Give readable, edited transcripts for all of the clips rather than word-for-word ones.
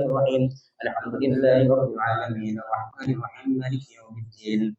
الرحيم الحمد لله رب العالمين الرحمن الرحيم مالك يوم الدين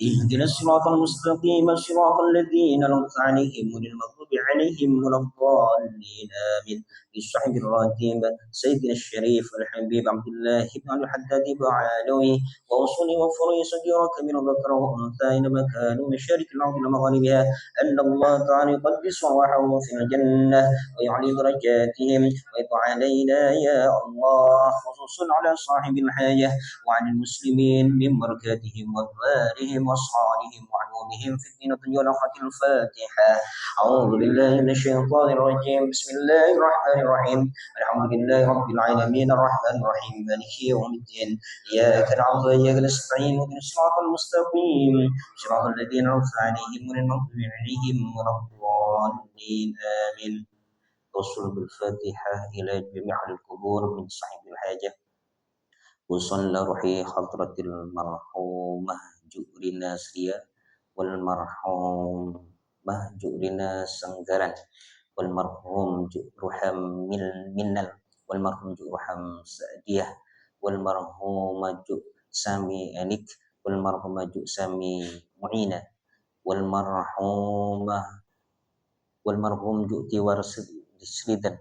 اهدنا الصراط المستقيم صراط الذين أنعمت عليهم غير المغضوب عليهم ولا الضالين آمين بالصحب الراتب سيدنا الشريف الحبيب عبد الله بن الحداد وعلوي وأصولي وفري صديرك من ذكر وأنثى إنما كانوا مشارك الأرض ومغاربها أن الله تعالى يقدس روحهم في الجنة ويعلي درجاتهم ويطع علينا يا الله خصوصا على صاحب الحاجة وعن المسلمين من بركاتهم وأضرارهم وأسرارهم وعلومهم في الدين والدنيا والآخرة الفاتحة أعوذ بالله من الشيطان الرجيم بسم الله الرحمن الرحيم الحمد لله رب العالمين الرحمن الرحيم مالك يوم الدين إياك نعبد وإياك نستعين اهدنا الصراط المستقيم صراط الذين أنعمت عليهم غير المغضوب عليهم ولا الضالين آمين توصل بالفاتحة إلى جميع القبور من صاحب الحاجة وصلى روحي حضرة المرحومة جؤرنا سريا والمرحومة جؤرنا سنغران والمرحوم جؤرحم منل والمرحوم جؤرحم سعدية والمرحومة جؤ سامي أنيك والمرحومة جؤ سامي معينة والمرحوم جؤ تيوار سريدن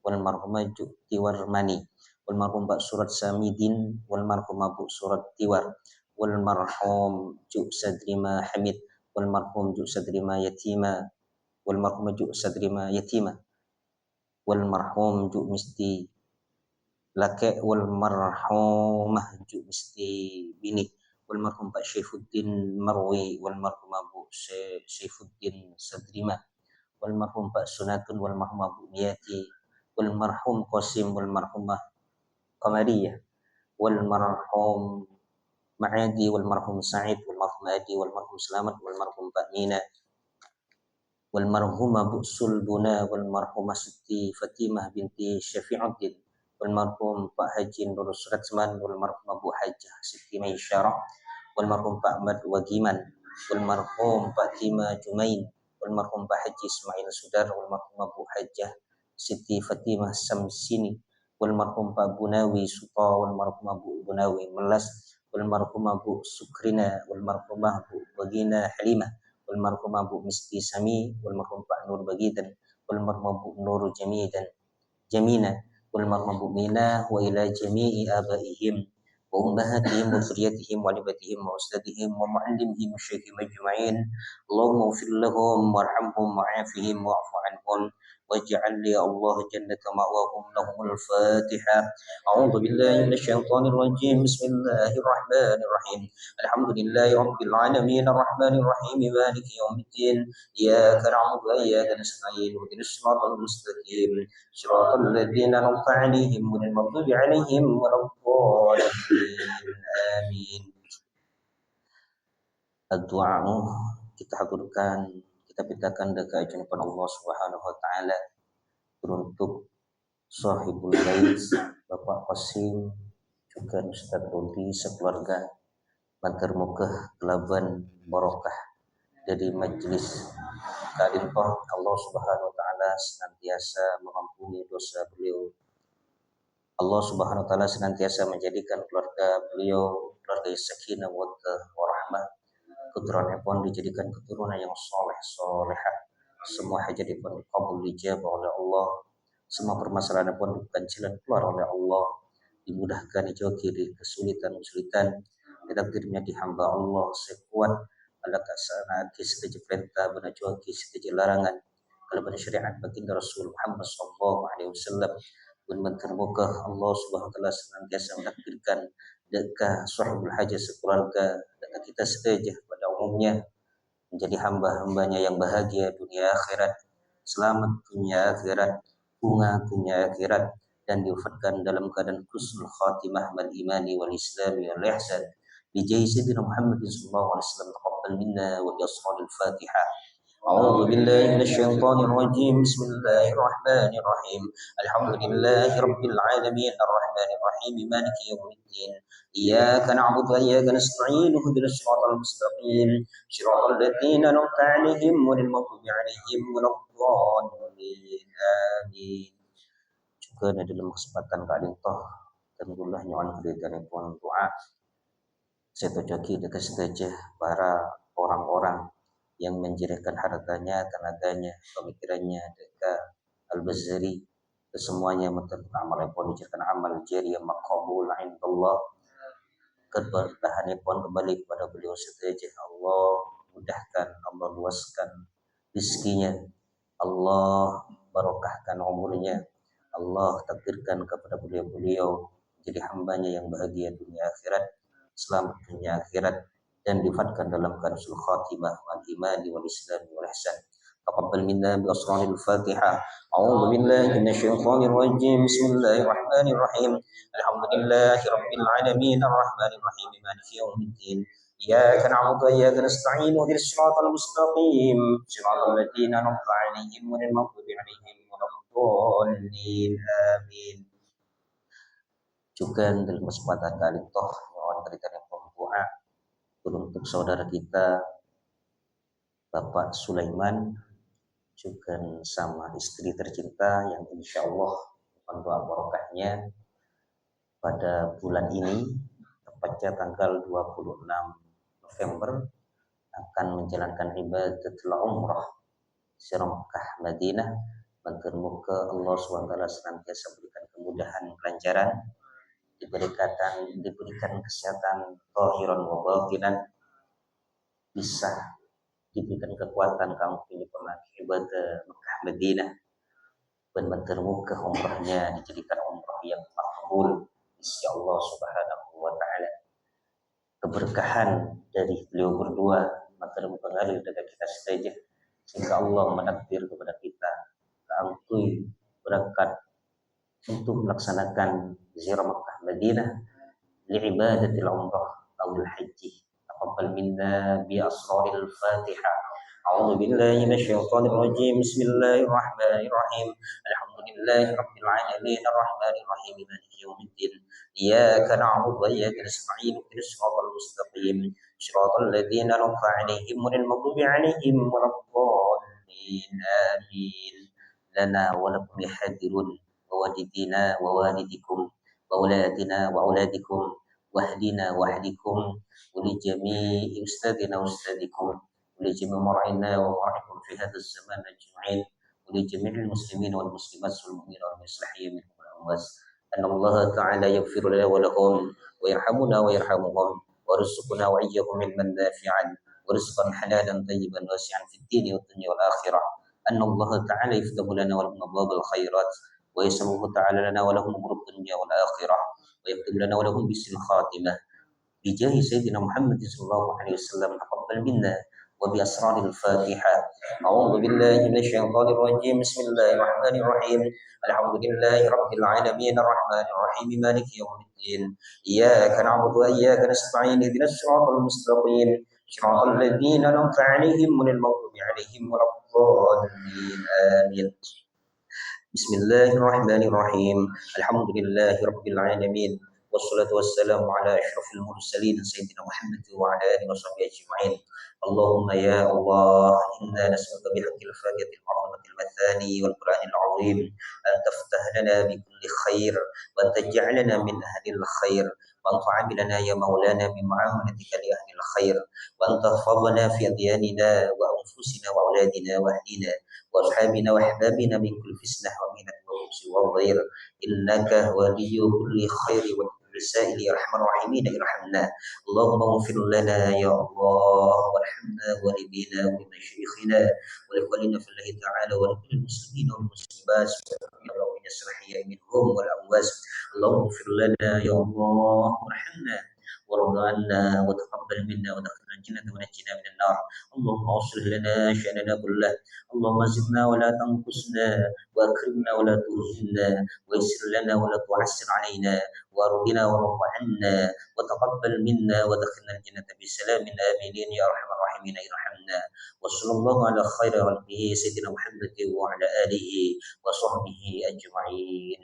والمرحومة جؤ تيوار mani والمرحوم Pak Surat Samidin والمرحوم Abu Surat Tiwar والمرحوم Ju Sadrima Hamid والمرحوم Ju Sadrima Yatima والمرحوم Ju Sadrima Yatima والمرحوم Ju Misti Lake والمرحومة Ju Misti Bini والمرحوم Pak Syaifuddin Marwi والمرحوم Abu Syaifuddin Sadrima والمرحوم Pak Sunatun والمرحوم Abu Niyati والمرحوم Qasim والمرحومة قمرية والمرحوم معادي والمرحوم سعيد والمرحوم أدي والمرحوم سلامت والمرحوم بأمينة والمرحومة بؤس البنا والمرحومة ستي فاطمة بنت شفيع الدين والمرحوم Pak Haji Nur Suratsman والمرحوم أبو حجة ستي ميسرة والمرحوم Pak Ahmad Wagiman والمرحوم Pak Tima Jumain والمرحوم Pak Haji Ismail Sudar والمرحوم أبو حجة ستي فاطمة Samsini والمرحوم Pak Bunawi Suta والمرحوم Abu Bunawi Melas والمرحوم Abu Sukrina والمرحوم Abu Bagina Halimah والمرحوم Abu Misti Sami والمرحوم Pak Nur Bagidan والمرحوم Abu Nur Jamina والمرحوم Abu Mina wa ila jami'i abaihim wa ummahatihim wa dzurriyyatihim wa libatihim wa ustadihim wa muallimihim wa syekhihim ajma'in Allahumma ighfir lahum warhamhum wa'afihim wa'fu anhum واجعل لي الله جنة مأواهم لهم الفاتحة أعوذ بالله من الشيطان الرجيم بسم الله الرحمن الرحيم الحمد لله رب العالمين الرحمن الرحيم مالك يوم الدين إياك نعبد وإياك نستعين اهدنا الصراط المستقيم صراط الذين أنعمت عليهم غير المغضوب عليهم ولا الضالين آمين. Doa kita haturkan, kita pintakan keajaiban kepada Allah Subhanahu wa taala untuk sahibul bait Bapak Qasim juga Ustaz Rudi sekeluarga matur muga kelaban barokah dari majelis kalimah Allah Subhanahu wa taala senantiasa mengampuni dosa beliau. Allah Subhanahu wa taala senantiasa menjadikan keluarga beliau keluarga sakinah wa rahmah, keturunannya pun dijadikan keturunan yang soleh-solehah, semua hajatipun dikabul dijabah oleh Allah, semua permasalahan pun bukan jalan keluar oleh Allah, dimudahkan dijauhi dari kesulitan-kesulitan, ditakdirnya di hamba Allah sekuat ala kasana sedaya perintah bana jauhi sedaya larangan kalau pada syariat baginda Rasul Muhammad sallallahu alaihi wasallam. Dan termoga Allah Subhanahu wa taala senantiasa mentakdirkan dekah sahibul hajah sekeluarga dan kita saja pada umumnya menjadi hamba-hambanya yang bahagia dunia akhirat, selamat dunia akhirat, bunga dunia akhirat, dan diwafatkan dalam keadaan husnul khatimah wal imani wal islami wal ihsan bi jahi sayyidina Muhammad sallallahu alaihi wasallam. Taqabbal minna wa bi ashabil Fatihah. أعوذ بالله من الشيطان الرجيم بسم الله الرحمن الرحيم الحمد لله رب العالمين الرحمن الرحيم مالك يوم الدين إياك نعبد وإياك نستعين اهدنا الصراط المستقيم صراط الذين أنعمت عليهم غير المغضوب عليهم ولا الضالين آمين. juga dalam kesempatan kali toh tentulah nyawan pun doa saya joki dekat saja para orang-orang yang menjadikan hartanya, tenaganya, pemikirannya dekat Al-Bazari semuanya mententukan amal yang pun dijadikan amal jari yang maqbul indallah keberkahannya pun kembali kepada beliau saja. Allah mudahkan, Allah luaskan rizkinya, Allah barokahkan umurnya, Allah takdirkan kepada beliau-beliau jadi hambanya yang bahagia dunia akhirat, selamat dunia akhirat, dan difatkan dalam kansul khatimah wal imani wal islam wal ihsan. Taqabbal minna bi asraril Fatihah. A'udzu billahi minasyaitonir rajim. Bismillahirrahmanirrahim. Alhamdulillahi rabbil alamin arrahmanir rahim maliki yaumiddin. إياك نعبد وإياك نستعين واهدنا الصراط المستقيم صراط الذين أنعمت عليهم غير المغضوب عليهم ولا الضالين آمين. Juga dalam kesempatan kali toh mohon berikan doa untuk saudara kita Bapak Sulaiman juga sama istri tercinta yang insya Allah doa barokahnya pada bulan ini tepatnya tanggal 26 November akan menjalankan ibadatul umrah di Mekah Madinah. Moga Allah SWT senantiasa berikan kemudahan, kelancaran, diberikan kesehatan zahiran wa batinan, bisa diberikan kekuatan kaum ini pernah ibadah Mekah Madinah, dan moga umrahnya dijadikan umrah yang makbul insya Allah Subhanahu wa taala. Keberkahan dari beliau berdua maka mengalir dekat kita saja sehingga Allah menakdir kepada kita keangkui berangkat untuk melaksanakan ziarah Makkah Madinah li ibadatil umrah atau haji. Taqabbal minna bi asraril Fatihah. A'udzu billahi minasyaitonir rajim. Bismillahirrahmanirrahim. Alhamdulillahi rabbil alamin arrahmanir rahim maliki yaumiddin. Iyyaka na'budu wa iyyaka nasta'in ihdinas siratal mustaqim siratal ladzina an'amta 'alaihim ghairil maghdubi 'alaihim waladdallin. Amin. Lana wa lakum ya hadirun wa walidina wa walidikum wa auladina wa auladikum wahdina wahdikum wa li jami'i ustadina ustadikum wa li jami'i mar'ina wa mar'ikum fi hadzal zaman ajma'in wa li jami'il muslimin wal muslimat wal mu'minin wal muslimin minhum wal amwas. أن الله تعالى يغفر لنا ولهم ويرحمنا ويرحمهم ويرزقنا وإياهم علما نافعا ورزقا حلالا طيبا واسعا في الدين والدنيا والآخرة. أن الله تعالى يفتح لنا ولهم أبواب الخيرات ويسمه تعالى لنا ولهم أمور الدنيا والآخرة ويكتب لنا ولهم بسم الخاتمة بجاه سيدنا محمد صلى الله عليه وسلم. تقبل منا وبأسرار الفاتحة. أعوذ بالله من الشيطان الرجيم. بسم الله الرحمن الرحيم. الحمد لله رب العالمين الرحمن الرحيم مالك يوم الدين. إياك نعبد وإياك نستعين اهدنا الصراط المستقيم صراط الذين أنعمت عليهم غير المغضوب عليهم ولا الضالين. آمين. بسم الله الرحمن الرحيم. الحمد لله رب العالمين والصلاة والسلام على أشرف المرسلين سيدنا محمد وعلى آله وصحبه أجمعين. اللهم يا الله إنا نسألك بحق الفاتحة العظيمة المثاني والقرآن العظيم أن تفتح لنا بكل خير وأن تجعلنا من أهل الخير وأن تعاملنا يا مولانا بمعاملتك لأهل الخير وأن تحفظنا في أدياننا وأنفسنا وأولادنا وأهلنا وأصحابنا وأحبابنا من كل فتنة ومنة وخبث وضير إنك ولي كل خير والسائل يا أرحم الراحمين ارحمنا. اللهم اغفر لنا يا الله وارحمنا والدينا ولمشايخنا ولإخواننا في الله تعالى ولكل المسلمين والمسلمات اللهم يسر احياء منهم والأموات. اللهم اغفر لنا يا الله وارحمنا وارض عنا وتقبل منا ودخلنا الجنة ونجنا من النار. اللهم اصلح لنا شأننا كله. اللهم زدنا ولا تنقصنا واكرمنا ولا تهنا ويسر لنا ولا تعسر علينا وارضنا وارض عنا وتقبل منا ودخلنا الجنة بسلام آمين يا أرحم الراحمين ارحمنا. وصلى الله على خير خلقه سيدنا محمد وعلى آله وصحبه أجمعين.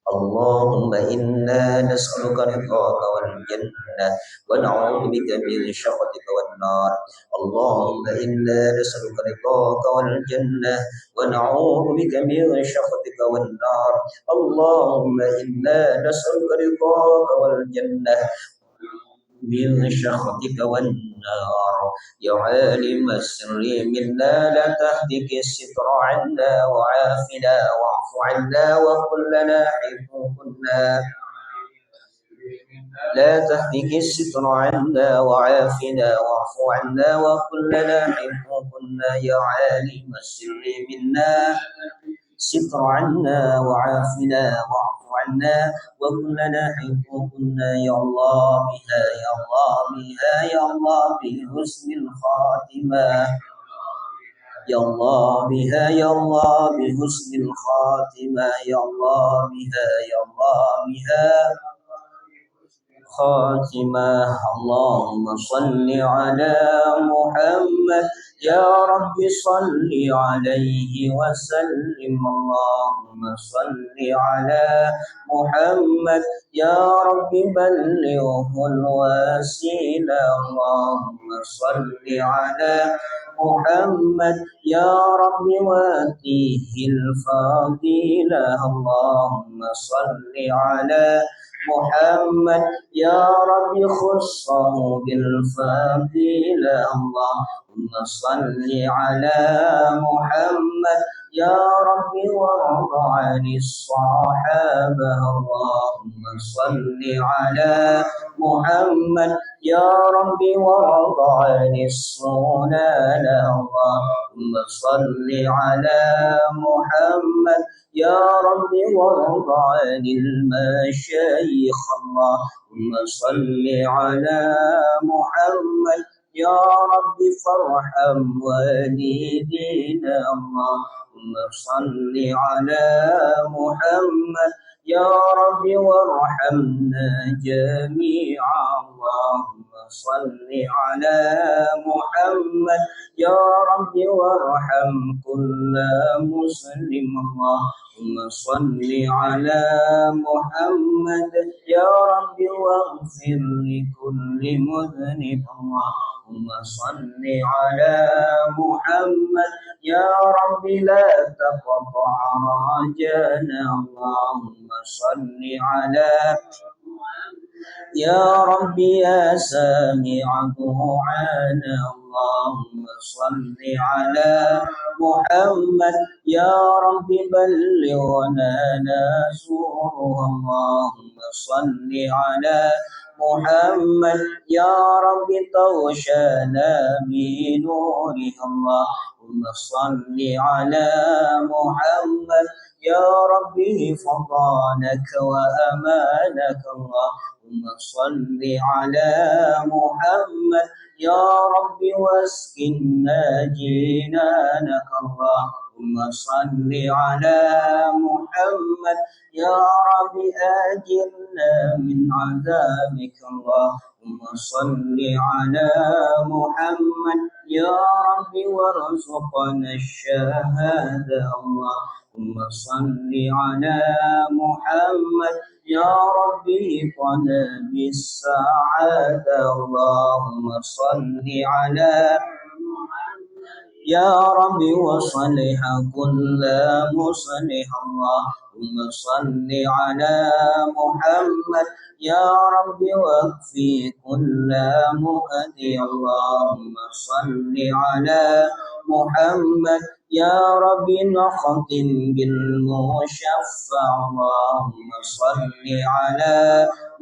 اللهم إنا نسألك رضاك والجنة ونعوذ بك من سخطك والنار والنار. اللهم إنا نسألك رضاك والجنة ونعوذ بك من سخطك والنار. اللهم إنا نسألك رضاك والجنة من سخطك والنار. يا عالم السر منا لا تهتك الستر عنا وعافنا واعف عنا وقل لنا حيث كنا. لا تهتك الستر عنا وعافنا واعف عنا وقل لنا حيث كنا. يا عالم السر منا ستر عنا وعافنا واعف عنا وكلنا حيث كنا. يا الله بها يا الله بها يا الله بحسن الخاتمة. يا الله بها يا الله بحسن الخاتمة. يا الله بها يا الله بها خاتمة. اللهم صل على محمد يا رب صل عليه وسلم. اللهم صل على محمد يا رب بلغه الوسيلة. اللهم صل على محمد يا رب واتيه الفضيلة. اللهم صل على محمد يا رب خصه بالفضيلة. اللهم صل على محمد يا رب وارض عن الصحابة. اللهم صل على محمد يا رب وارض عن السنن. اللهم صل على محمد يا رب وارض عن المشايخ. اللهم صل على محمد يا رب فارحم والدينا. اللهم صل على محمد يا رب وارحمنا جميعا. اللهم صل على محمد يا رب وارحم كل مسلم. اللهم صل على محمد يا رب واغفر لكل مذنب. اللهم صل على محمد يا رب لا تقطع رجانا. اللهم صل على يا رب يا سامع دعانا. اللهم صل على محمد يا رب بلغنا نزورها. اللهم صل على محمد يا رب توشانا بنورها. اللهم صل على محمد يا رب فضانك وأمانك. اللهم صل على محمد يا رب واسكنا جنانك. اللهم صل على محمد يا رب آجرنا من عذابك. اللهم صل على محمد يا رب وارزقنا الشهادة. اللهم صل على محمد يا رب قنا بالسعادة. اللهم صل على يا رب وصلح كل مصلح. اللهم صل على محمد يا رب واكفي كل مؤذي. اللهم صل على محمد يا رب نختم بالمشفع. اللهم صل على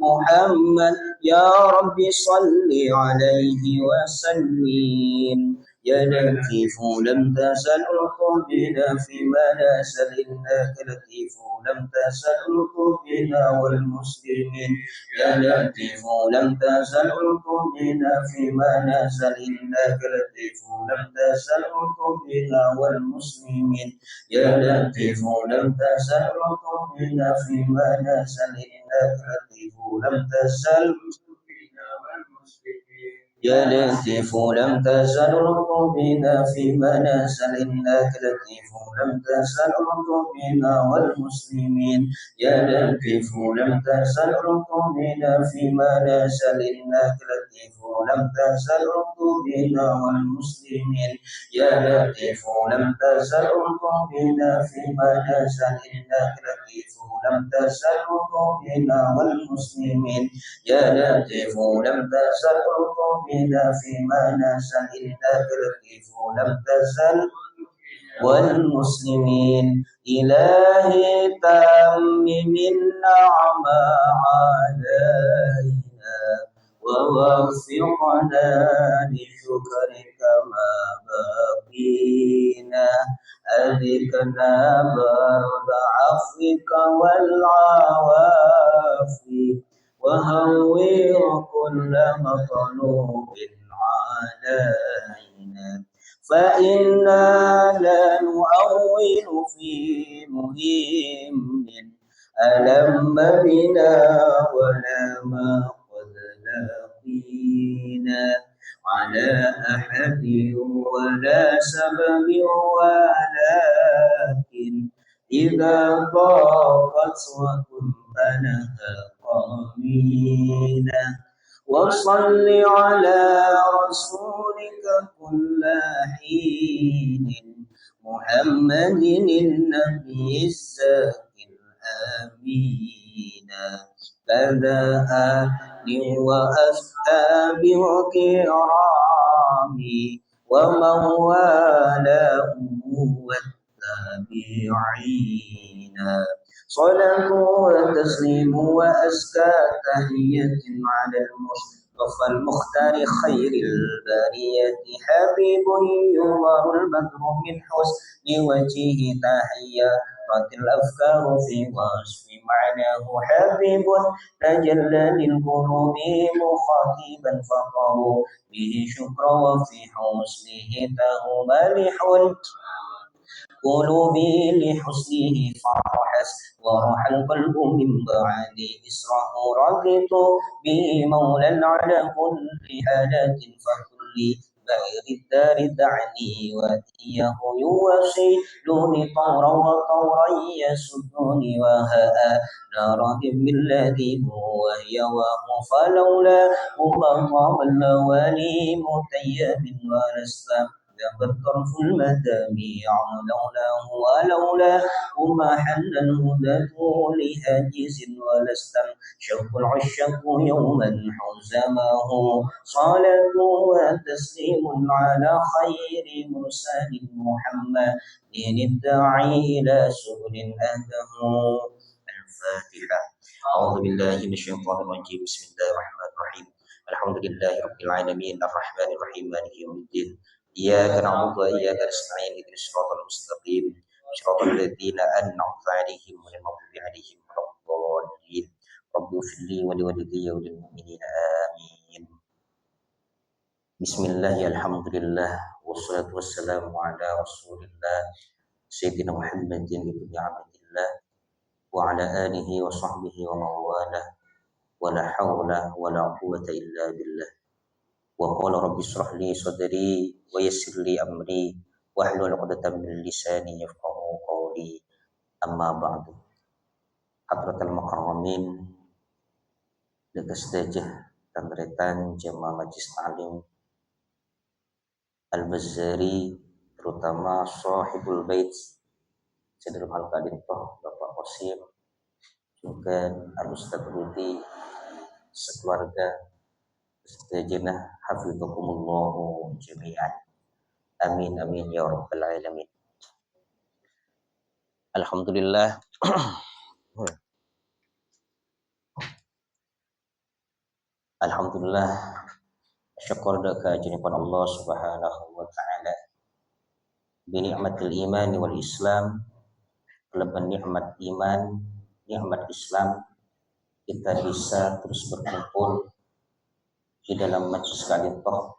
محمد يا رب صل عليه وسلم. يا لطيف لم تزل قلوبنا فيما نزل إنك لطيف لم تزل قلوبنا والمسلمين. يا لطيف لم تزل قلوبنا فيما نزل إنك لطيف لم تزل قلوبنا والمسلمين. يا لطيف لم تزل قلوبنا فيما نزل إنك لطيف لم تزل يا لطيف لم تزل رطوبنا فيما نزل إنك لطيف لم تزل رطوبنا والمسلمين يا لطيف لم تزل رطوبنا فيما نزل إنك لطيف لم تزل رطوبنا والمسلمين يا لطيف لم تزل رطوبنا فيما نزل إنك لطيف لم تزل رطوبنا والمسلمين يا لطيف لم تزل رطوبنا فيما نزل إنك لطيف لم تزل والمسلمين إلهي تمم النعمة علينا ووفقنا لشكرك ما بقينا أذقنا برد عفوك والعوافي وهوّر كل مطلوب علينا فإنا لا نؤول في مهم ألم بنا ولا ما قد لقينا على أحد ولا سبب ولكن إذا ضاقت وكنت لها قمينا وصل على رسولك كل حين محمد النبي الزاكي الأمين كذا آل وأصحاب وكرام ومن والاه والتابعين صلاة وتسليم وأزكى تحية على المصطفى المختار خير البرية حبيب يظهر البدر من حسن وجهه تحيات الأفكار في وصف معناه حبيب تجلى للقلوب مخاطبا فقروا به شكرا وفي حسنه تهملح قلوبي لحسنه فرحت وراح القلب من بعد إسره رضيت به مولا على كل حالات فكل غير الدار دعني وإياه يوصلني طورا وطورا يسدني وهاء نار بالذي هو يواه فلولا ما طاب اللوالي متيم ونسلم ذهب الطرف المدامع لولاه ولولا وما حل الهدى لهاجز ولستم شوق العشاق يوما حزمه صلاة وتسليم على خير مرسل محمد الداعي إلى سبل أهده الفاتحة أعوذ بالله من الشيطان الرجيم بسم الله الرحمن الرحيم الحمد لله رب العالمين الرحمن الرحيم مالك يوم الدين إياك نعبد وإياك نستعين اهدنا الصراط المستقيم صراط الذين أنعمت عليهم غير المغضوب عليهم ولا الضالين رب اغفر لي ولوالدي وللمؤمنين آمين بسم الله الحمد لله والصلاة والسلام على رسول الله سيدنا محمد بن عبد الله وعلى آله وصحبه ومن والاه ولا حول ولا قوة إلا بالله وقال رب اشرح لي صدري ويسر لي أمري واحلل عقدة من لساني يفقهوا قولي أما بعد حضرة المكرمين Dajah Tanretan Jamaah Majlis Ta'lim Al-Bazzari terutama Sahibul Bait Saudara Al-Qadim Bapak Qasim juga Al-Ustaz Rudi sekeluarga Sejajanah Hafidhakumullahu jami'an amin amin ya rabbal alamin. Alhamdulillah Alhamdulillah syukur kehadiran Allah Subhanahu wa taala bi ni'matil iman wal Islam kelebihan nikmat iman nikmat Islam kita bisa terus berkumpul di dalam majlis kalimah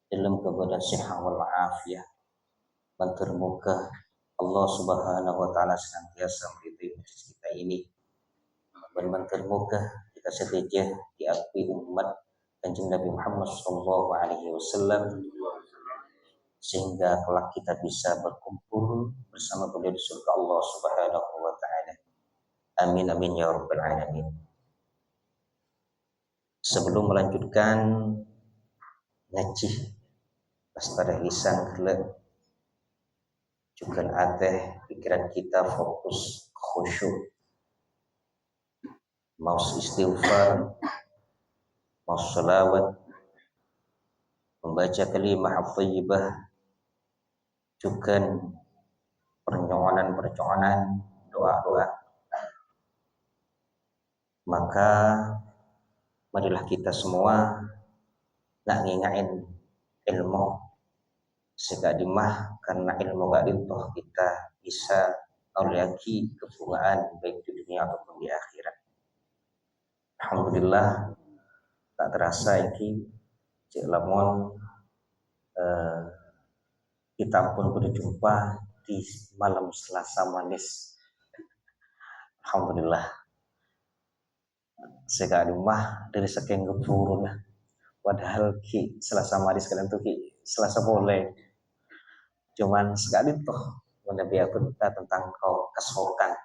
dalam keadaan sehat wal afiyah termoga Allah Subhanahu wa taala senantiasa meridai majlis kita ini dan termoga kita setia diakui umat Kanjeng Nabi Muhammad SAW, sehingga kelak kita bisa berkumpul bersama beliau di surga Allah Subhanahu wa taala. Amin amin ya rabbal alamin. Sebelum melanjutkan ngaji pada lisan kelak juga ateh pikiran kita fokus khusyuk, mau istighfar, mau salawat, membaca kalimah thayyibah, juga permohonan doa-doa. Maka marilah kita semua nak ngingain ilmu sehingga dimah, karena ilmu gak dintoh kita bisa lagi kebungaan baik di dunia ataupun di akhirat. Alhamdulillah tak terasa iki cik lamun kita pun berjumpa di malam Selasa manis. Alhamdulillah sehingga dimah dari sekian keburu lah. Padahal ki Selasa manis kalian tuh ki Selasa boleh. Cuman sekali toh Nabi aku tentang kau kesokan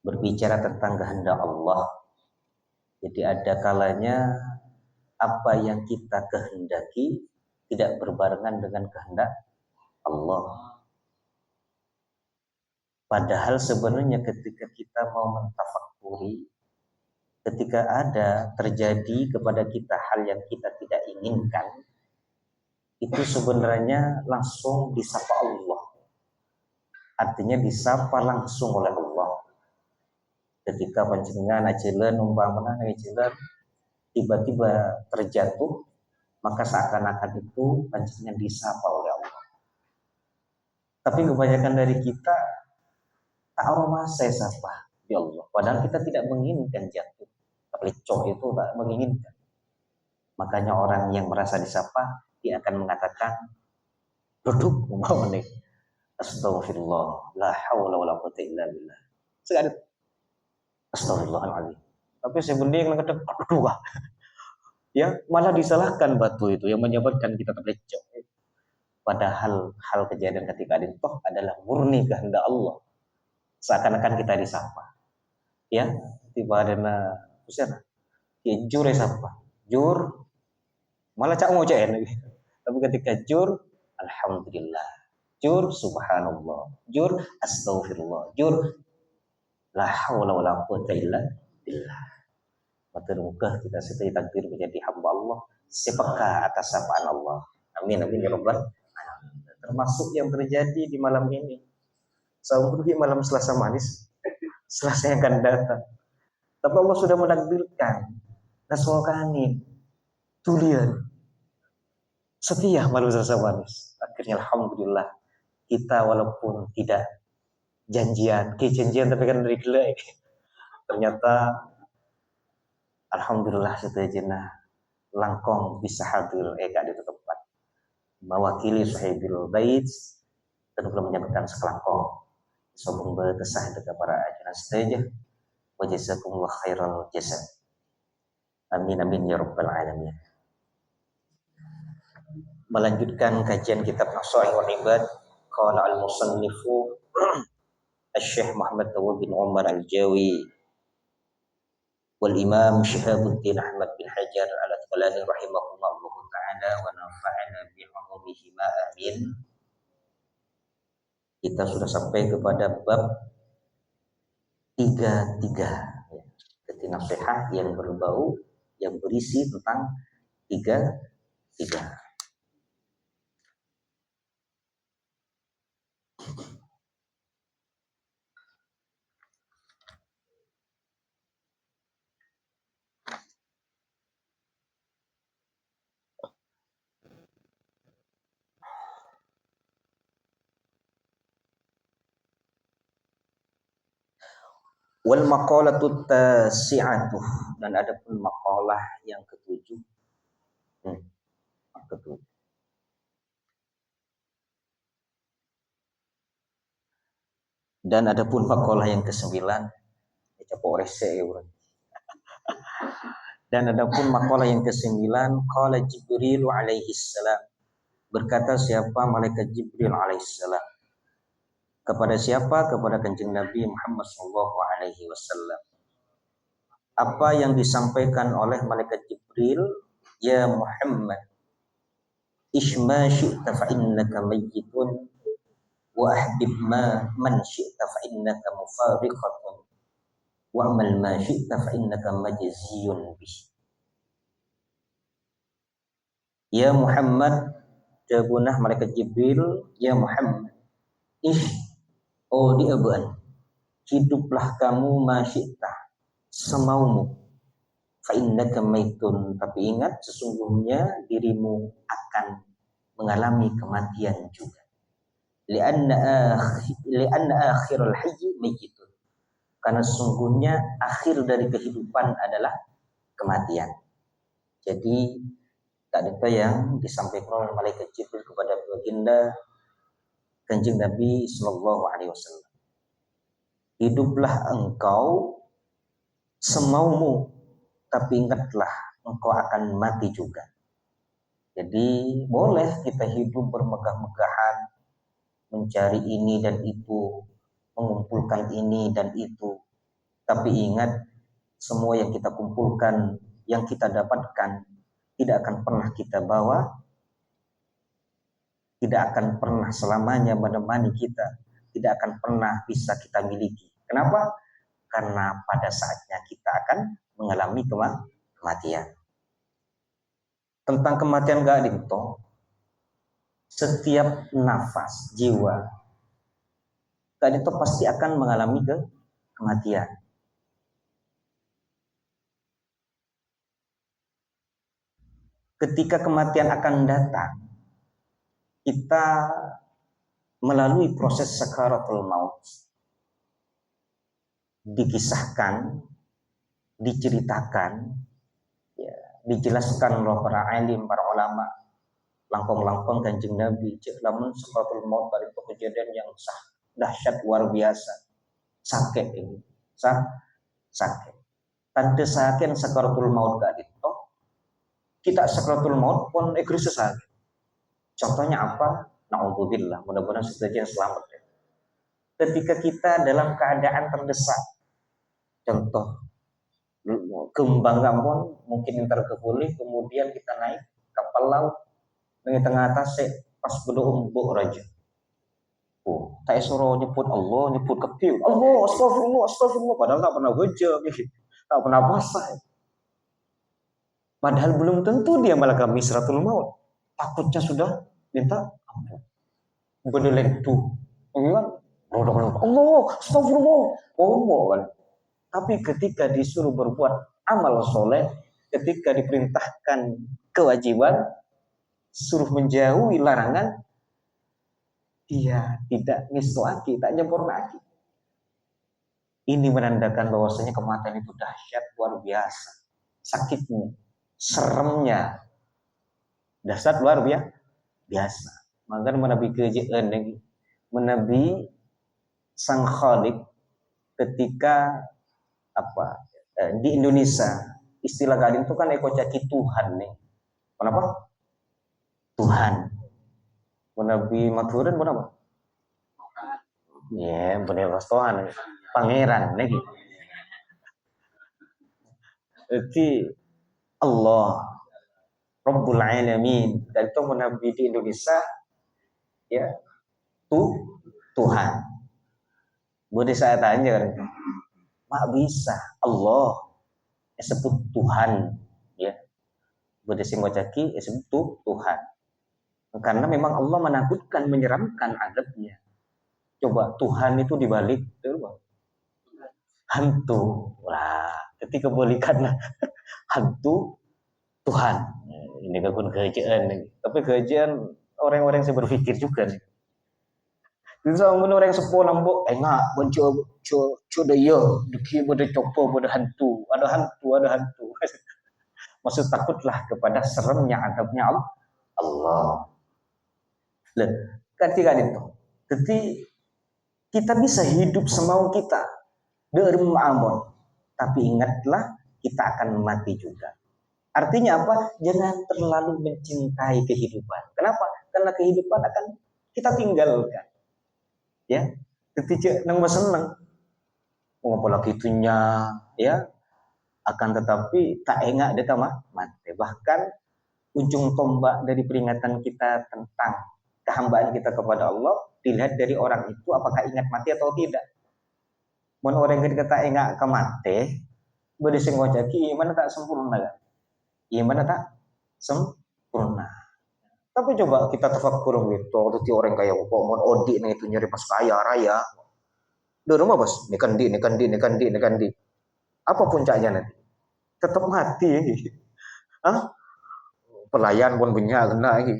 berbicara tentang kehendak Allah. Jadi ada kalanya apa yang kita kehendaki tidak berbarengan dengan kehendak Allah. Padahal sebenarnya ketika kita mau mentafakuri, ketika ada terjadi kepada kita hal yang kita tidak inginkan, itu sebenarnya langsung disapa Allah. Artinya disapa langsung oleh Allah. Ketika panjenengan ajelan umpamana ajelan tiba-tiba terjatuh, maka seakan-akan itu panjenengan disapa oleh Allah. Tapi kebanyakan dari kita tak aroma saya sapa ya Allah. Padahal kita tidak menginginkan jatuh. Lecok itu tak menginginkan. Makanya orang yang merasa disapa, dia akan mengatakan, duduk umpamanya. Astagfirullah, la haula wala quwwata illa billah. Sekali astagfirullahaladzim. Tapi sebenarnya yang kadang aduh, ya malah disalahkan batu itu yang menyebabkan kita terlecok. Padahal hal kejadian ketika toh adalah murni kehendak Allah. Seakan-akan kita disapa. Ya, tiba ada usiana. Ya, jur sapa. Jur malah cak mau cak lagi. Tapi ketika jur, alhamdulillah. Jur subhanallah. Jur astaghfirullah. Jur la haula wala quwwata illa billah. Maka kita setia takdir menjadi hamba Allah, sepeka atas sapaan Allah. Amin amin ya rabbal alamin. Termasuk yang terjadi di malam ini. Seumur malam Selasa manis, Selasa yang akan datang. Tapi Allah sudah menakdirkan. Naswakani tulian setia malam Selasa manis. Akhirnya alhamdulillah kita walaupun tidak janjian tapi kan dari gila. Ternyata alhamdulillah setajana langkong bisa hadir eka di tempat mewakili sahibil bait dan belum menyampaikan sekelangkong sobong berkesah dengan para ajaran seteja wa jazakumullah khairal jasa. Amin amin ya rabbal alamin. Melanjutkan kajian kitab Nasha'ih wal Ibad, qala al-musannifu Syekh Muhammad Tawwab bin Umar Al-Jawi wal Imam Syihabuddin Ahmad bin Hajar Al-Asqalani rahimahullah ta'ala wa nafa'ana bi umumihima amin. Kita sudah sampai kepada bab 33, jadi nasihat yang berbau yang berisi tentang 33. Wal maqalatu tasi'atu, dan ada pun maqalah yang ketujuh. Ketujuh. Dan ada pun maqalah yang ke-9. Capok rese ya, bro. Dan adapun makalah yang ke-9, qala Jibril alaihi salam, berkata siapa malaikat Jibril alaihi salam. Kepada siapa? Kepada Kanjeng Nabi Muhammad sallallahu alaihi wasallam. Apa yang disampaikan oleh malaikat Jibril? Ya Muhammad, ishma syi'ta fa innaka mayyitun wa ahbib man syi'ta fa innaka mufariqatun wa amal ma syi'ta fa innaka majziyun bih. Ya Muhammad, jabunah malaikat Jibril, ya Muhammad, di aban, hiduplah kamu masyita, semaumu, fa innaka maitun, tapi ingat sesungguhnya dirimu akan mengalami kematian juga. Lianna akhirul hayy mayyitun, karena sesungguhnya akhir dari kehidupan adalah kematian. Jadi tadi itu yang disampaikan oleh malaikat Jibril kepada baginda Kanjeng Nabi Sallallahu Alaihi Wasallam. Hiduplah engkau semaumu, tapi ingatlah engkau akan mati juga. Jadi boleh kita hidup bermegah-megahan, mencari ini dan itu, mengumpulkan ini dan itu. Tapi ingat, semua yang kita kumpulkan, yang kita dapatkan, tidak akan pernah kita bawa, tidak akan pernah selamanya menemani kita, tidak akan pernah bisa kita miliki. Kenapa? Karena pada saatnya kita akan mengalami kematian. Tentang kematian gak dito, setiap nafas jiwa gak dito pasti akan mengalami kematian. Ketika kematian akan datang, kita melalui proses sakaratul maut, dikisahkan, diceritakan, ya, dijelaskan oleh para alim, para ulama, langkong-langkong Kanjeng Nabi, lamun sakaratul maut dari itu kejadian yang dahsyat luar biasa, sakit ini, sakit. Tante sakit sakaratul maut gak itu, kita sakaratul maut pun ekris sakit. Contohnya apa? Na'udzubillah, mudah-mudahan sebagian selamat. Ya. Ketika kita dalam keadaan terdesak, contoh kembang gampon mungkin terkepulih, kemudian kita naik kapal laut di tengah atas pas berdoa umbuk raja. Tak suruh nyebut Allah, nyebut kecil, Allah, astagfirullah, astagfirullah, padahal tak pernah baca, tak pernah puasa. Padahal belum tentu dia malaikat siratul maut. Takutnya sudah minta ampun. Bedelek tuh, Allah, astagfirullah, Allah kan. Tapi ketika disuruh berbuat amal soleh, ketika diperintahkan kewajiban, suruh menjauhi larangan, dia tidak ngiswaki, tak nyempurnaki. Ini menandakan bahwasanya kematian itu dahsyat luar biasa, sakitnya, seremnya, dahsyat luar biasa. Maka menabi kejian lagi, menabi sang Khalik ketika di Indonesia istilah gading itu kan ekocaki Tuhan nih. Kenapa? Tuhan. Menabi Maturin kenapa? Ya, benar Tuhan. Pangeran lagi. Jadi Allah Rabbul Alamin, dan itu menabi di Indonesia ya Tuhan. Boleh saya tanya, mak bisa Allah sebut Tuhan ya, boleh sing wajaki sebut Tuhan, karena memang Allah menakutkan, menyeramkan adabnya. Coba Tuhan itu dibalik hantu, wah ketika balikan hantu Tuhan, ini kan kerajaan, tapi kerajaan orang-orang yang berpikir juga nih. Jadi sama orang sepuh nambok, enggak, bonco deh yo, deki bodoh copo bodoh hantu, ada hantu. Maksud takutlah kepada seremnya adabnya Allah. Lah, ketika itu, jadi kita bisa hidup semau kita dari ma'amon, tapi ingatlah kita akan mati juga. Artinya apa? Jangan terlalu mencintai kehidupan. Kenapa? Karena kehidupan akan kita tinggalkan. Ya, ketika nang seneng, apalagi itunya, ya, akan tetapi tak enggak dia mah mati. Bahkan ujung tombak dari peringatan kita tentang kehambaan kita kepada Allah dilihat dari orang itu apakah ingat mati atau tidak. Mun orang yang kata enggak ke mati, beri sing ngojaki iman tak sempurna kan? Iman tak sempurna. Tapi coba kita tafakkur gitu, waktu orang kaya kok mau odi nih itu nyari pas kaya raya. Di rumah bos, ini kan di. Apa puncaknya nanti? Tetap mati. Hah? Pelayan pun banyak kena lagi.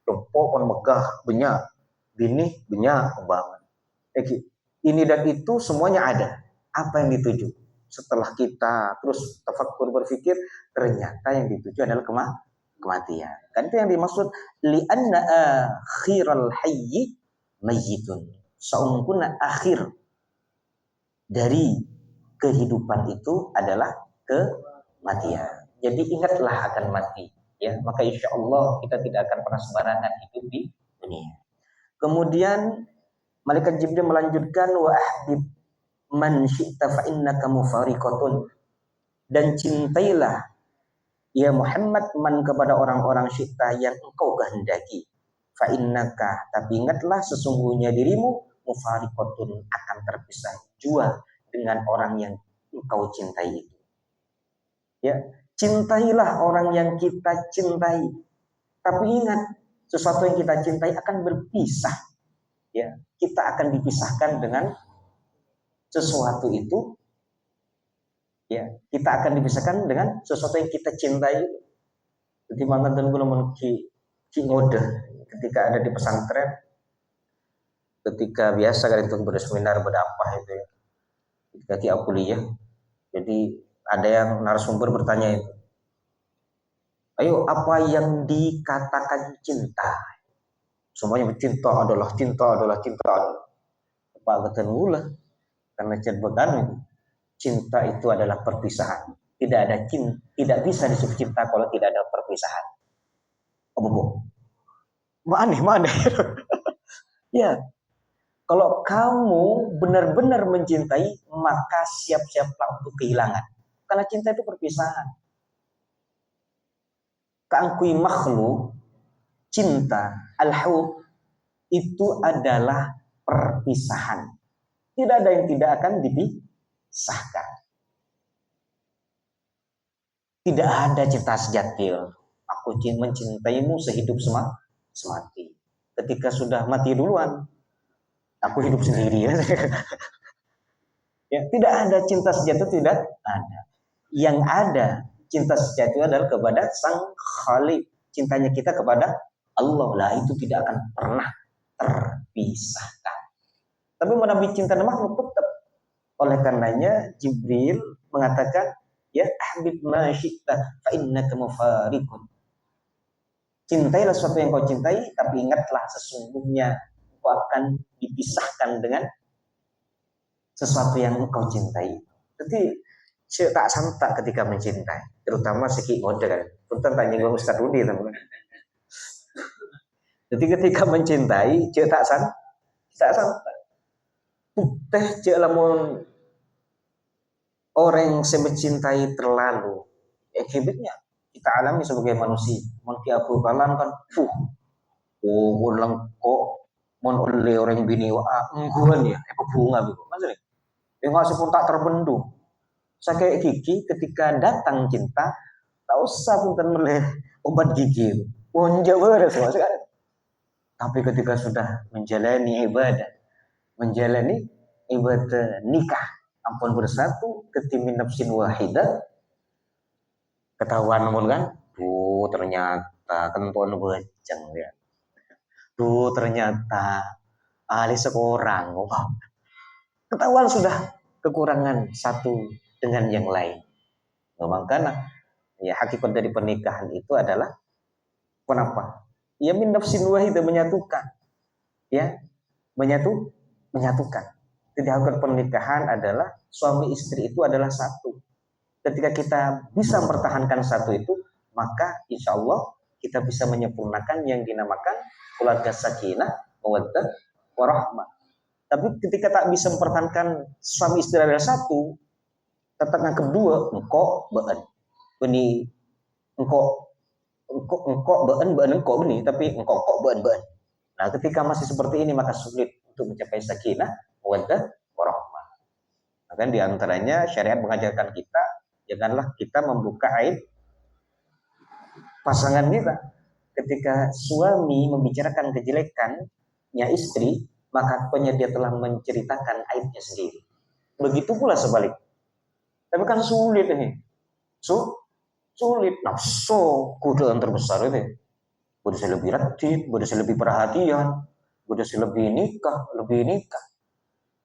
Jempol pun megah banyak. Bini banyak banget. Ini dan itu semuanya ada. Apa yang dituju? Setelah kita terus tafakkur berpikir, ternyata yang dituju adalah kematian. Kan itu yang dimaksud li'anna akhiral hayyi mayyitun. Saungkuna akhir dari kehidupan itu adalah kematian. Jadi ingatlah akan mati, ya. Maka insya Allah kita tidak akan pernah sembarangan hidup di dunia. Kemudian malaikat Jibril melanjutkan wa ahbib man syi'ta fa innaka mufariqatun, dan cintailah ya Muhammad man kepada orang-orang syi'ta yang engkau kehendaki, fa innaka, tapi ingatlah sesungguhnya dirimu mufariqatun akan terpisah jua dengan orang yang engkau cintai itu. Ya, cintailah orang yang kita cintai. Tapi ingat, sesuatu yang kita cintai akan berpisah. Ya, kita akan dipisahkan dengan sesuatu itu. Ya, kita akan dipisahkan dengan sesuatu yang kita cintai. Jadi mantan dan belum ki ngode ketika ada di pesantren, ketika biasa kan itu berseminar berdakwah itu ya. Ketika ki kuliah. Jadi ada yang narasumber bertanya itu, ayo apa yang dikatakan cinta? Semuanya cinta adalah cinta adalah cinta adalah. Pak ketenulah karena cerbekan itu. Cinta itu adalah perpisahan. Tidak ada cinta, tidak bisa disebut cinta kalau tidak ada perpisahan. Oh bobo. Mana? Ya. Kalau kamu benar-benar mencintai, maka siap-siaplah untuk kehilangan. Karena cinta itu perpisahan. Keangkui makhluk, cinta, al-hub, itu adalah perpisahan. Tidak ada yang tidak akan dipisahkan. Tidak ada cinta sejati. Aku mencintaimu sehidup semati. Ketika sudah mati duluan, aku hidup sendiri ya. Ya, tidak ada cinta sejati, tidak ada. Yang ada cinta sejati adalah kepada Sang Khalik. Cintanya kita kepada Allah lah, itu tidak akan pernah terpisahkan. Tapi menabi cinta makhluk tetap. Oleh karenanya Jibril mengatakan, ya ahbib ma syi'ta fa innaka mufariqun. Cintailah sesuatu yang kau cintai, tapi ingatlah sesungguhnya kau akan dipisahkan dengan sesuatu yang engkau cintai. Jadi tak santak ketika mencintai, terutama segi mode kan. Punten tanya gue Ustaz Rudi teman. Jadi ketika mencintai, tak santak. Teh cek lamun orang yang mencintai terlalu, hebatnya kita alami sebagai manusia. Mon ki aku kalan kan, ulang kok mon oleh orang bini wa engguan ya, bunga gitu. Maksudnya, nggak pun tak terbendung. Saya kayak gigi ketika datang cinta, tak usah punten meleh obat gigi. Wonja beres kan. Tapi ketika sudah menjalani ibadah nikah, ampun bersatu ketimin nafsin wahidah, ketahuan namun kan, ternyata kentuan beceng ya. Ternyata ahli seorang, ketahuan sudah kekurangan satu dengan yang lain. Makanya ya hakikat dari pernikahan itu adalah kenapa? Ya min nafsin wahidah, menyatukan. Ya, menyatukan. Jadi hakikat pernikahan adalah suami istri itu adalah satu. Ketika kita bisa mempertahankan satu itu, maka insya Allah kita bisa menyempurnakan yang dinamakan keluarga sakinah, mawaddah, warahmah. Tapi ketika tak bisa mempertahankan suami istri ada satu, tetap yang kedua, engkau beun, beni, engkau beun engkau beni, tapi engkau beun. Nah, ketika masih seperti ini maka sulit untuk mencapai sakinah, mawaddah, warahmah. Maka di antaranya syariat mengajarkan kita, janganlah kita membuka aib pasangan kita. Ketika suami membicarakan kejelekannya istri, maka dia telah menceritakan aibnya sendiri. Begitu pula sebalik. Tapi kan sulit ini. Sulit. Nafsu godaan terbesar itu. Udah saya lebih rajin, udah saya lebih perhatian, udah saya lebih nikah.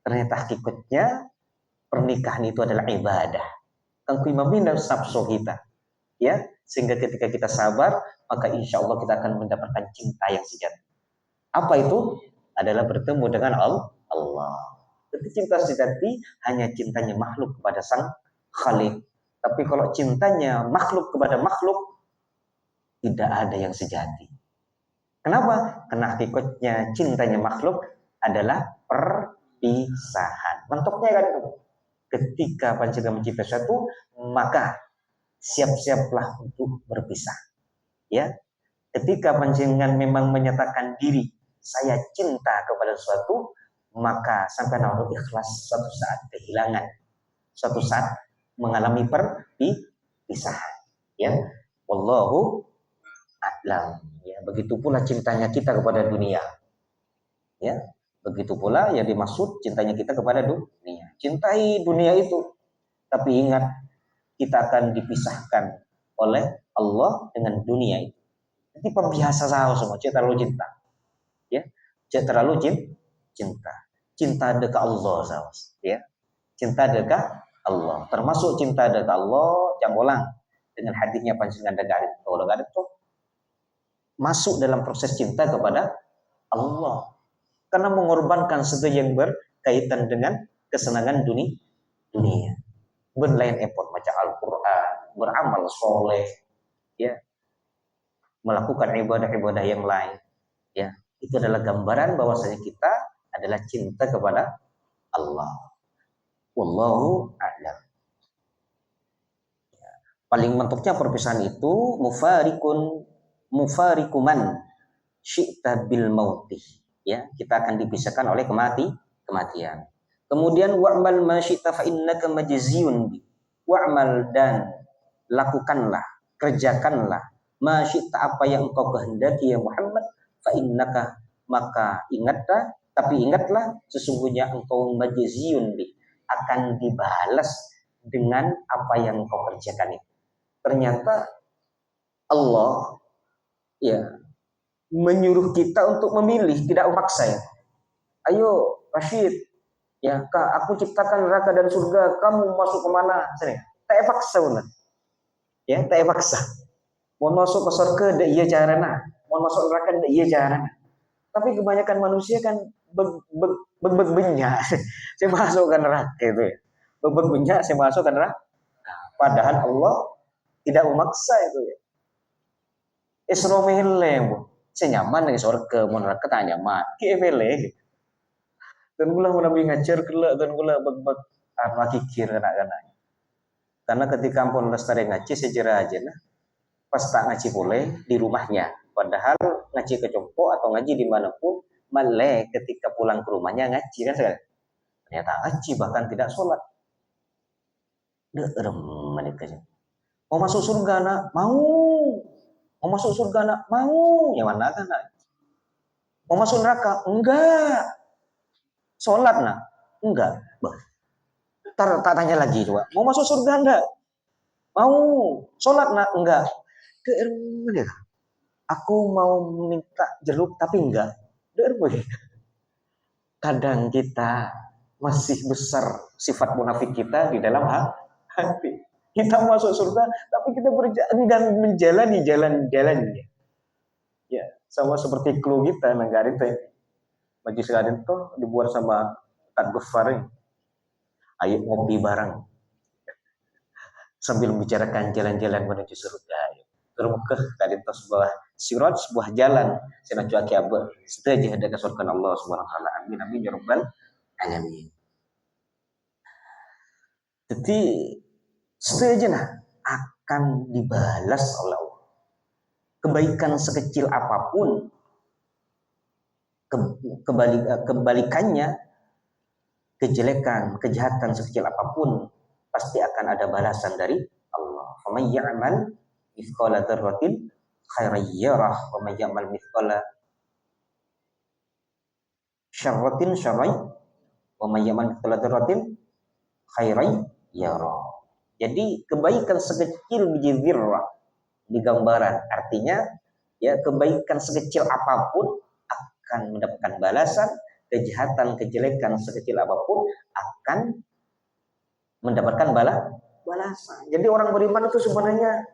Ternyata hakikatnya pernikahan itu adalah ibadah. Kan kuimamin dan nafsu kita. Ya, sehingga ketika kita sabar, maka insya Allah kita akan mendapatkan cinta yang sejati. Apa itu? Adalah bertemu dengan Allah. Jadi cinta sejati hanya cintanya makhluk kepada sang Khalik. Tapi kalau cintanya makhluk kepada makhluk, tidak ada yang sejati. Kenapa? Karena hakikatnya cintanya makhluk adalah perpisahan. Mentoknya kan itu. Ketika panjenengan mencintai sesuatu, maka siap-siaplah untuk berpisah. Ya, ketika panjenengan memang menyatakan diri saya cinta kepada sesuatu, maka sampai harus ikhlas suatu saat kehilangan, suatu saat mengalami perpisahan. Ya, wallahu a'lam. Ya, begitu pula cintanya kita kepada dunia. Ya, begitu pula yang dimaksud cintanya kita kepada dunia. Cintai dunia itu, tapi ingat kita akan dipisahkan oleh Allah dengan dunia itu. Jadi pembiasa saya semua, jangan terlalu cinta. Ya, jangan terlalu cinta. Cinta dekat Allah, sahabat. Ya, cinta dekat Allah. Termasuk cinta dekat Allah, jangan ulang dengan hadisnya panjenengan dekat itu masuk dalam proses cinta kepada Allah. Karena mengorbankan sesuatu yang berkaitan dengan kesenangan dunia. Berlain effort baca Al-Quran, beramal soleh, ya, melakukan ibadah-ibadah yang lain, ya, itu adalah gambaran bahwasanya kita adalah cinta kepada Allah. Wallahu a'lam. Ya. Paling mentoknya perpisahan itu mufarikuman syi'ta bil mautih. Ya, kita akan dipisahkan oleh kematian. Kemudian wa'mal ma syi'ta fa innaka majziyun bi. Wa'mal dan lakukanlah, kerjakanlah ma syi'ta apa yang engkau kehendaki ya Muhammad, fa innaka maka ingatlah sesungguhnya engkau majziyun bi, akan dibalas dengan apa yang engkau kerjakan itu. Ternyata Allah ya menyuruh kita untuk memilih, tidak memaksa ya. Ayo Rashid, ya Kak, aku ciptakan neraka dan surga, kamu masuk kemana? Sini, tak paksa benar. Ya, tak paksa. Mau masuk ke surga, tidak iya caranya. Mau masuk neraka, tidak iya caranya. Tapi kebanyakan manusia kan benyak. Saya masuk ke neraka itu ya. Benyak, saya masuk ke neraka. Padahal Allah tidak memaksa itu ya. Isromilem, saya nyaman dengan surga, mau neraka tak nyaman. Kievele. Dan gula mau nabi ngajar gula dan gula beg kikir anak-anak. Karena ketika ampun lestari ngaji sejarah aja nah, pas tak ngaji boleh di rumahnya. Padahal ngaji ke Compo atau ngaji dimanapun, malah ketika pulang ke rumahnya ngaji kan sekali. Ternyata ngaji bahkan tidak sholat. Derem mereka. Mau masuk surga nak? Mau. Mau masuk surga nak? Mau. Yang mana kan nak? Mau masuk neraka? Enggak. Sholat nak? Enggak. Tak tanya lagi coba. Mau masuk surga enggak? Mau. Sholat nak? Enggak. Derem. Aku mau minta jeruk tapi enggak. Kadang kita masih besar sifat munafik kita di dalam hati. Kita masuk surga tapi kita enggan menjalani jalan-jalannya. Ya, sama seperti klu kita negara itu. Majlis Raden itu dibuat sama Tad Gofar. Ayo ngopi bareng. Sambil membicarakan jalan-jalan menuju surga. termuka tadi sebuah sirat sebuah jalan sina cuaki abah setuju ada kesurkan Allah subhanahu wa taala amin amin ya rabbal alamin. Jadi setuju akan dibalas oleh Allah. Kebaikan sekecil apapun kebalikannya kejelekan kejahatan sekecil apapun pasti akan ada balasan dari Allah. Faman ya'mal mithqala dzarratin khairan yarah wa may ya'mal mithqala syarratin syarran wa may ya'mal mithqala dzarratin khairan yarah. Jadi kebaikan sekecil biji dzirrah di gambaran artinya ya kebaikan sekecil apapun akan mendapatkan balasan, kejahatan kejelekan sekecil apapun akan mendapatkan balasan. Jadi orang beriman itu sebenarnya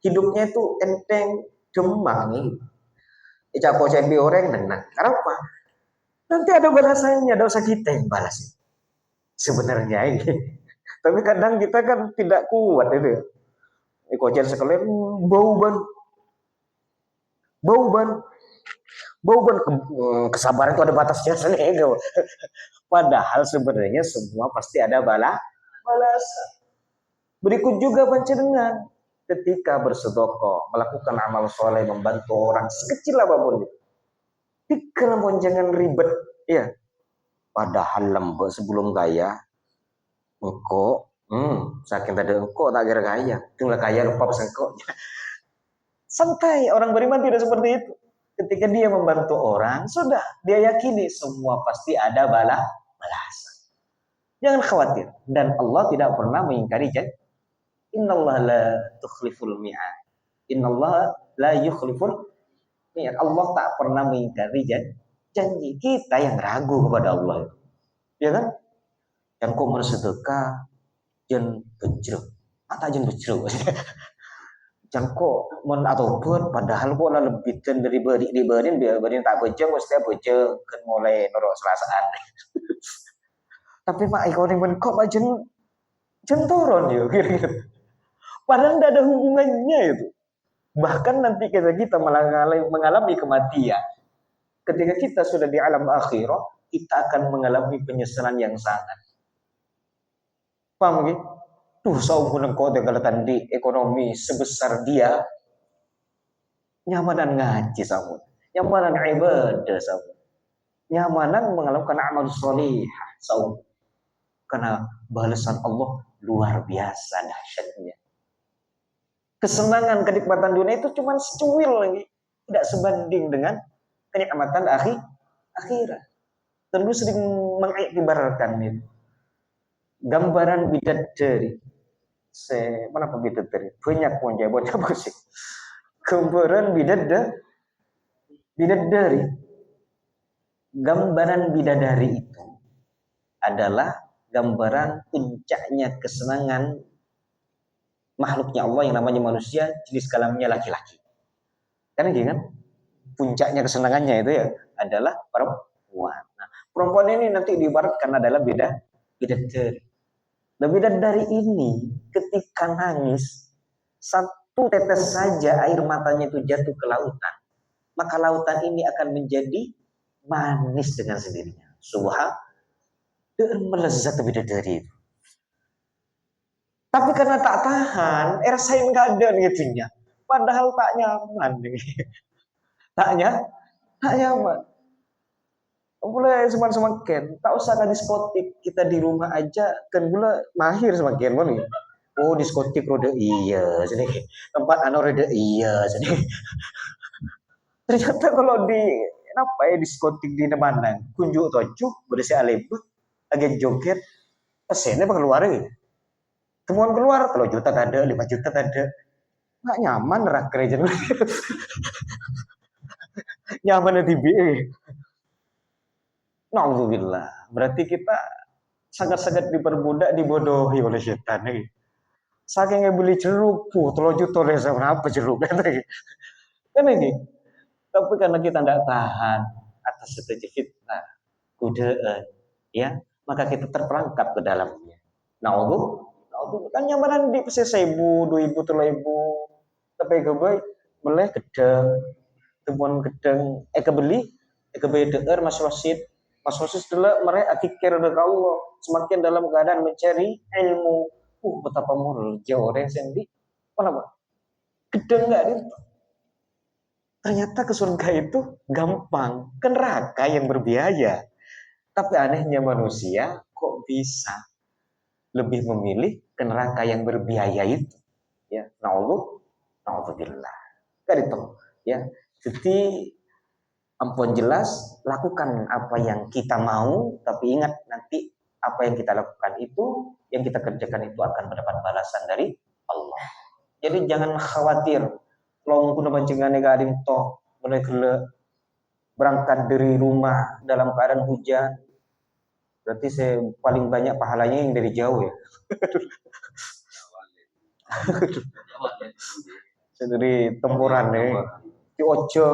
hidupnya itu enteng, demang nih. Icapo cepi orang tenang. Kenapa? Nanti ada balasannya, ada usah kita yang balas. Sebenarnya ini. Tapi kadang kita kan tidak kuat itu. Kocen sekalian bau ban kesabaran itu ada batasnya sendiri. Padahal sebenarnya semua pasti ada balasan. Berikut juga pancenengan ketika bersedekah, melakukan amal soleh, membantu orang sekecil apapun itu. Dikira jangan ribet, ya. Padahal lembek sebelum gaya, engkau, saking tadi engkau tak kira gaya, tinggal gaya lupa pesan engkau. Santai, orang beriman tidak seperti itu. Ketika dia membantu orang, sudah dia yakini semua pasti ada balasan. Jangan khawatir. Dan Allah tidak pernah mengingkari janji. Innallaha la tukhliful mi'ad. Innallaha la yukhliful mi'ad. Allah tak pernah mengingkari janji. Kita yang ragu kepada Allah. Ya kan? Yang kau bersedekah jen bejruk. Mata jen bejruk. Jangko mon ataupun padahal kok lah lebih dari dibanding tak bejeng mesti bejeng kan mulai norok selasaan. Tapi mak ikon yang kok jen turun ya kira-kira. Padahal tidak ada hubungannya itu. Bahkan nanti kita mengalami kematian. Ketika kita sudah di alam akhirah, kita akan mengalami penyesalan yang sangat. Paham gitu? Tuh saung kau kalau tadi ekonomi sebesar dia nyamanan ngaji samun, nyamanan ibadah samun, nyamanan melakukan amal soleh saum karena balasan Allah luar biasa dahsyatnya. Kesenangan kenikmatan dunia itu cuma secuil lagi, tidak sebanding dengan kenikmatan akhirat. Tentu sering mengibaratkan itu gambaran bidadari. Mana bidadari? Banyak pun jawab apa sih? Gambaran bidadari. Gambaran bidadari itu adalah gambaran puncaknya kesenangan makhluknya Allah yang namanya manusia, jenis kelaminnya laki-laki. Kan gitu kan? Puncaknya kesenangannya itu ya adalah perempuan. Nah, perempuan ini nanti diibaratkan adalah bidadari. Nah, bidadari ini ketika nangis, satu tetes saja air matanya itu jatuh ke lautan, maka lautan ini akan menjadi manis dengan sendirinya. Subhanallah, dan melezat bidadari itu. Tapi karena tak tahan, rasain nggak ada gitunya. Padahal tak nyaman nih. Tak nyaman. Boleh semakin tak usah kan diskotik, kita di rumah aja kan gula mahir semakin nih. Oh diskotik rode iya jadi tempat rode iya jadi ternyata kalau di apa ya diskotik di mana kunjuk tojuk bersih alebut agak joget pesennya keluar ya temuan keluar 3 juta ada 5 juta ada nggak nyaman rak kerja nyaman di BE. Alhamdulillah. Berarti kita sangat-sangat diperbudak, dibodohi oleh setan. Saking beli jeruk, 3 juta sama apa jeruk kan ini. Tapi karena kita tidak tahan atas seperti fitnah, godaan, ya, maka kita terperangkap ke dalamnya. Nah, kan nyamaran di 1.000, 2.000, 3.000, tapi kebe meleh gedeng temuan gedeng kebeli kebe deer Mas Wasid dulu mereka pikir dengan Allah semakin dalam keadaan mencari ilmu betapa mulja orang sendi apa gedeng enggak itu ternyata ke surga itu gampang ke neraka yang berbiaya tapi anehnya manusia kok bisa lebih memilih ke neraka yang berbiaya itu ya naudzubillah kan itu ya jadi ampun jelas lakukan apa yang kita mau tapi ingat nanti apa yang kita lakukan itu yang kita kerjakan itu akan mendapat balasan dari Allah jadi jangan khawatir long kuna pancingan gading toh mereka berangkat dari rumah dalam keadaan hujan berarti saya paling banyak pahalanya yang dari jauh ya dari tempuran nih di ojo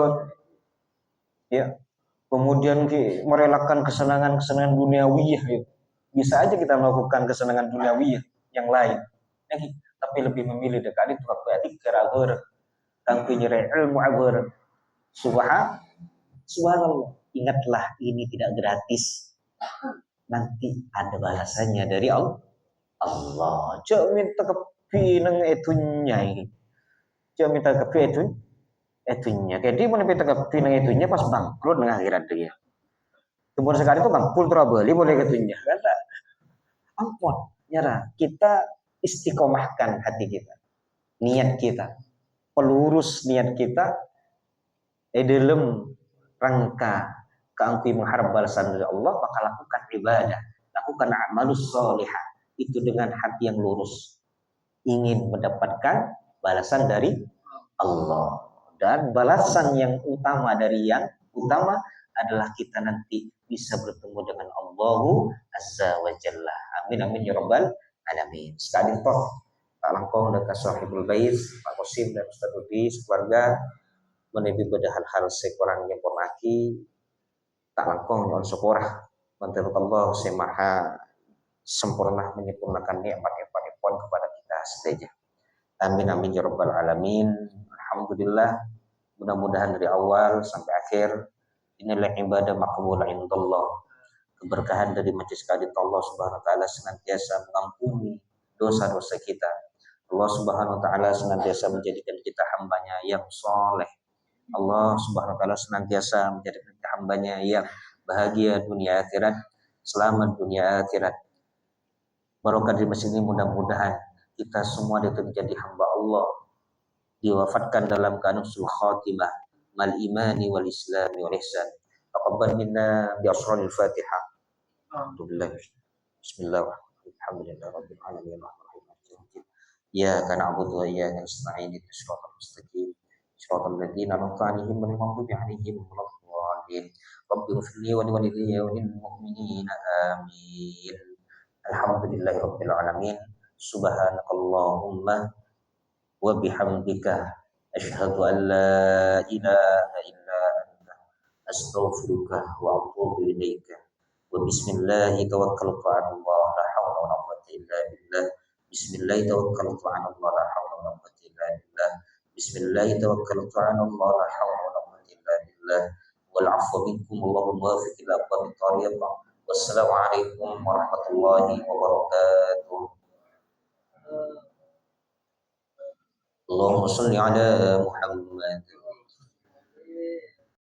ya kemudian merelakan kesenangan-kesenangan duniawi ya bisa aja kita melakukan kesenangan duniawi yang lain ya, tapi lebih memilih dekat itu apa ya keragur kang nyere ilmu agur subhanallah ingatlah ini tidak gratis nanti ada balasannya dari Allah coba minta kepi nang etunya ini coba minta kepi etunya jadi mau minta kepi nang etunya pas bangkrut nang akhirat dia kemudian sekali itu bangkrut beli boleh ketunya kata ampun nyerah kita istiqomahkan hati kita niat kita pelurus niat kita dalam rangka keangkuh mengharap balasan dari Allah maka lakukan ibadah lakukan amalus solihah itu dengan hati yang lurus ingin mendapatkan balasan dari Allah dan balasan yang utama dari yang utama adalah kita nanti bisa bertemu dengan Allahu Azza wa Jalla amin amin ya rabbal alamin sekali toh tak langkong dekat sahibul bait Pak Qasim dan Ustaz Rudi keluarga menebi pada hal-hal sekurang yang pormaki tak langkong non sekorah menurut Allah semaha sempurna menyempurnakan nikmat-nikmat kepada kita saja. Amin amin ya rabbal alamin. Alhamdulillah mudah-mudahan dari awal sampai akhir inilah ibadah makbulah indallah. Keberkahan dari majelis kadir Allah Subhanahu wa taala senantiasa mengampuni dosa-dosa kita. Allah Subhanahu wa taala senantiasa menjadikan kita hambanya yang soleh. Allah Subhanahu wa taala senantiasa menjadikan kita hambanya yang bahagia dunia akhirat, selamat dunia akhirat. Barokah di masjid ini mudah-mudahan kita semua itu menjadi hamba Allah diwafatkan dalam keadaan husnul khatimah mal imani wal islami wal ihsan taqabbal minna bi asraril fatihah alhamdulillah bismillahirrahmanirrahim alhamdulillahirabbil alamin arrahmanirrahim ya kana na'budu wa iyyaka nasta'in ihdinas siratal mustaqim siratal ladzina an'amta 'alaihim ghairil maghdubi 'alaihim waladdallin rabbi ighfirli wa li walidayya wa lil mu'minina amin alhamdulillahirabbil alamin subhanakallahumma wa bihamdika asyhadu an la ilaha illa anta astaghfiruka wa atubu ilaika wa bismillahi tawakkaltu 'ala Allah la haula wa la quwwata illa billah bismillahi tawakkaltu 'ala Allah la haula wa la quwwata illa billah bismillahi tawakkaltu 'ala Allah la haula wa la quwwata illa billah wal 'afwa minkum Allahumma wafiq ila aqwamit thariq wassalamu alaikum warahmatullahi wabarakatuh اللهم صل على محمد